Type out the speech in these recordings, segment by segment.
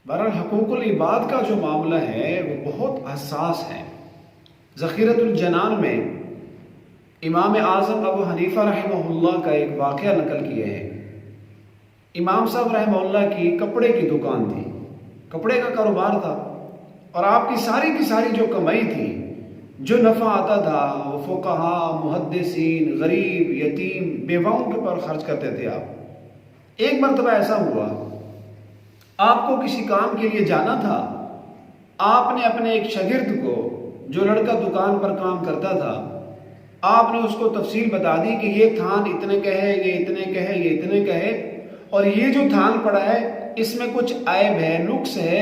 بہرحال حقوق العباد کا جو معاملہ ہے وہ بہت حساس ہے۔ ذخیرۃ الجنان میں امام اعظم ابو حنیفہ رحمہ اللہ کا ایک واقعہ نقل کیا ہے۔ امام صاحب رحمہ اللہ کی کپڑے کی دکان تھی، کپڑے کا کاروبار تھا، اور آپ کی ساری جو کمائی تھی، جو نفع آتا تھا، وہ فقہا، محدثین، غریب، یتیم، بیواؤں کے پر خرچ کرتے تھے آپ۔ ایک مرتبہ ایسا ہوا، آپ کو کسی کام کے لیے جانا تھا، آپ نے اپنے ایک شاگرد کو، جو لڑکا دکان پر کام کرتا تھا، آپ نے اس کو تفصیل بتا دی کہ یہ تھان اتنے کا ہے، یہ اتنے کا ہے، یہ اتنے کا ہے، اور یہ جو تھان پڑا ہے اس میں کچھ عیب ہے، نقص ہے،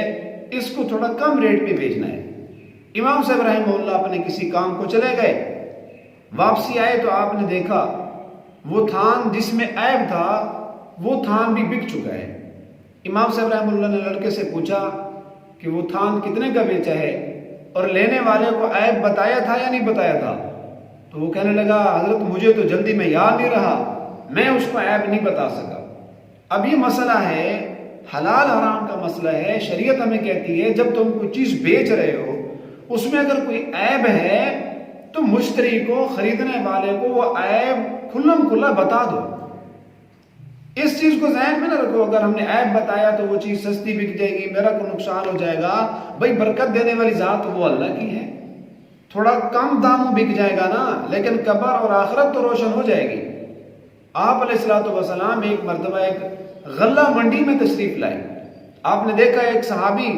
اس کو تھوڑا کم ریٹ پہ بھیجنا ہے۔ امام صاحب رحمہ اللہ اپنے کسی کام کو چلے گئے، واپسی آئے تو آپ نے دیکھا وہ تھان جس میں عیب تھا وہ تھان بھی بک چکا ہے۔ امام صاحب رحمہ اللہ نے لڑکے سے پوچھا کہ وہ تھان کتنے کا بیچا ہے، اور لینے والے کو عیب بتایا تھا یا نہیں بتایا تھا؟ تو وہ کہنے لگا، حضرت مجھے تو جلدی میں یاد نہیں رہا، میں اس کو عیب نہیں بتا سکا۔ اب یہ مسئلہ ہے، حلال حرام کا مسئلہ ہے۔ شریعت ہمیں کہتی ہے جب تم کوئی چیز بیچ رہے ہو، اس میں اگر کوئی عیب ہے تو مشتری کو، خریدنے والے کو وہ عیب کھلم کھلا بتا دو۔ اس چیز کو ذہن میں نہ رکھو، اگر ہم نے عیب بتایا تو وہ چیز سستی بک جائے گی، میرا کوئی نقصان ہو جائے گا۔ بھائی برکت دینے والی ذات وہ اللہ کی ہے، تھوڑا کم داموں بک جائے گا نا، لیکن قبر اور آخرت تو روشن ہو جائے گی۔ آپ علیہ الصلوۃ والسلام ایک مرتبہ ایک غلہ منڈی میں تشریف لائے۔ آپ نے دیکھا ایک صحابی،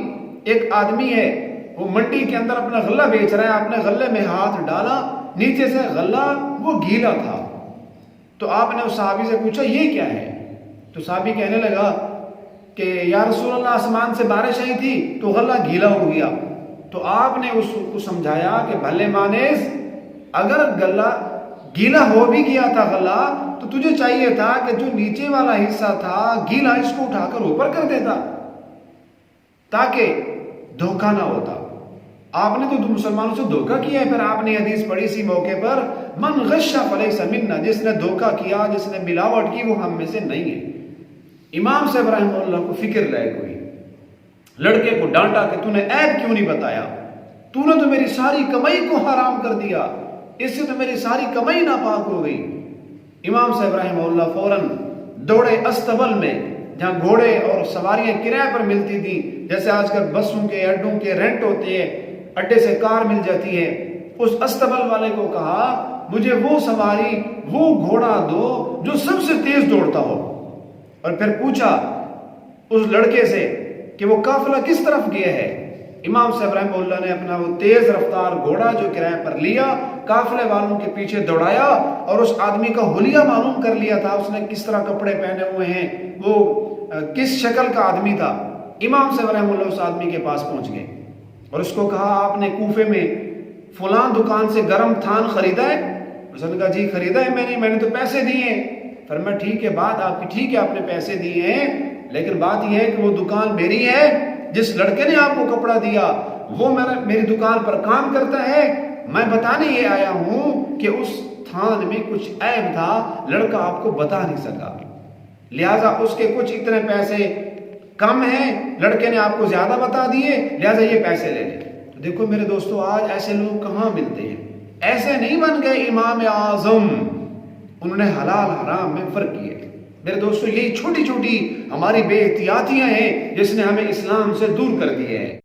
ایک آدمی ہے، وہ منڈی کے اندر اپنا غلہ بیچ رہا ہے، آپ نے غلے میں ہاتھ ڈالا، نیچے سے غلہ وہ گیلا تھا۔ تو آپ نے اس صحابی سے پوچھا یہ کیا ہے؟ تو صحابی کہنے لگا کہ یا رسول اللہ، آسمان سے بارش آئی تھی تو غلہ گیلا ہو گیا۔ تو آپ نے اس کو سمجھایا کہ بھلے مانیز، اگر غلہ گیلا ہو بھی گیا تھا غلہ، تو تجھے چاہیے تھا کہ جو نیچے والا حصہ تھا گیلا، اس کو اٹھا کر اوپر کر دیتا تاکہ دھوکہ نہ ہوتا۔ آپ نے تو مسلمانوں سے دھوکہ کیا ہے۔ پھر آپ نے حدیث پڑھی اسی موقع پر، من غش فلیس منا، جس نے دھوکہ کیا، جس نے ملاوٹ کی، وہ ہم میں سے نہیں ہے۔ امام صاحب رحمہ اللہ کو فکر لائق ہوئی، لڑکے کو ڈانٹا کہ تو نے عیب کیوں نہیں بتایا، تو نے تو میری ساری کمائی کو حرام کر دیا، اس سے تو میری ساری کمائی ناپاک ہو گئی۔ امام صاحب رحمہ اللہ فوراً دوڑے استبل میں، جہاں گھوڑے اور سواریاں کرائے پر ملتی تھی، جیسے آج کل بسوں کے اڈوں کے رینٹ ہوتے ہیں، اڈے سے کار مل جاتی ہے، اس استبل والے کو کہا مجھے وہ سواری، وہ گھوڑا دو جو سب سے تیز دوڑتا ہو۔ اور پھر پوچھا اس لڑکے سے کہ وہ قافلہ کس طرف گیا ہے۔ امام صاحب رحمہ اللہ نے اپنا وہ تیز رفتار گھوڑا جو کرائے پر لیا، قافلے والوں کے پیچھے دوڑایا، اور اس آدمی کا حلیہ معلوم کر لیا تھا، اس نے کس طرح کپڑے پہنے ہوئے ہیں، وہ کس شکل کا آدمی تھا۔ امام صاحب رحمہ اللہ اس آدمی کے پاس پہنچ گئے اور اس کو کہا آپ نے کوفے میں فلاں دکان سے گرم تھان خریدا ہے؟ اس نے کہا جی خریدا ہے میں نے تو پیسے دیے ہیں۔ فرمایا ٹھیک ہے، بات آپ کی ٹھیک ہے، آپ نے پیسے دیے ہیں، لیکن بات یہ ہے کہ وہ دکان میری ہے، جس لڑکے نے آپ کو کپڑا دیا وہ میری دکان پر کام کرتا ہے۔ میں بتانے یہ آیا ہوں کہ اس تھان میں کچھ عیب تھا، لڑکا آپ کو بتا نہیں سکا، لہٰذا اس کے کچھ اتنے پیسے کم ہیں، لڑکے نے آپ کو زیادہ بتا دیے، لہٰذا یہ پیسے لے لیں۔ تو دیکھو میرے دوستو، آج ایسے لوگ کہاں ملتے ہیں؟ ایسے نہیں بن گئے امام اعظم، انہوں نے حلال حرام میں فرق کیا۔ میرے دوستو، یہی چھوٹی چھوٹی ہماری بے احتیاطیاں ہیں جس نے ہمیں اسلام سے دور کر دیا ہے۔